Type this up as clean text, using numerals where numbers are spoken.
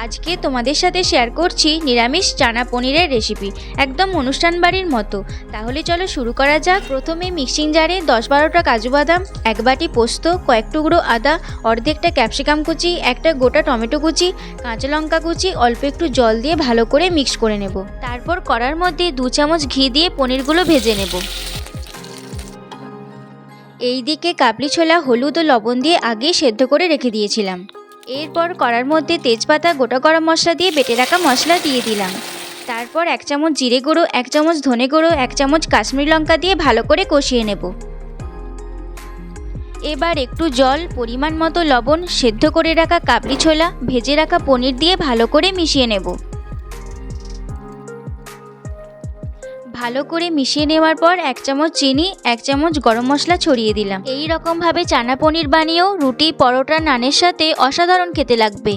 আজকে তোমাদের সাথে শেয়ার করছি নিরামিষ চানা পনিরের রেসিপি, একদম অনুষ্ঠান বাড়ির মতো। তাহলে চলো শুরু করা যাক। প্রথমে মিক্সিং জারে 10-12টা কাজু বাদাম, 1 বাটি পোস্ত, কয়েক টুকরো আদা, অর্ধেকটা ক্যাপসিকাম কুচি, একটা গোটা টমেটো কুচি, কাঁচা লঙ্কা কুচি, অল্প একটু জল দিয়ে ভালো করে মিক্স করে নেব। তারপর কড়ার মধ্যে 2 চামচ ঘি দিয়ে পনিরগুলো ভেজে নেব। এই দিকে কাবলি ছোলা হলুদ ও লবণ দিয়ে আগেই সেদ্ধ করে রেখে দিয়েছিলাম। এরপর কড়ার মধ্যে তেজপাতা, গোটা গরম মশলা দিয়ে বেটে রাখা মশলা দিয়ে দিলাম। তারপর 1 চামচ জিরে গুঁড়ো, 1 চামচ ধনে গুঁড়ো, 1 চামচ কাশ্মীরি লঙ্কা দিয়ে ভালো করে কষিয়ে নেব। এবার একটু জল, পরিমাণ মতো লবণ, সেদ্ধ করে রাখা কাবলি ছোলা, ভেজে রাখা পনির দিয়ে ভালো করে মিশিয়ে নেব। ভালো করে মিশিয়ে নেওয়ার পর 1 চামচ চিনি, 1 চামচ গরম মশলা ছড়িয়ে দিলাম। এই রকমভাবে চানা পনির বানিয়েও রুটি, পরোটা, নানের সাথে অসাধারণ খেতে লাগবে।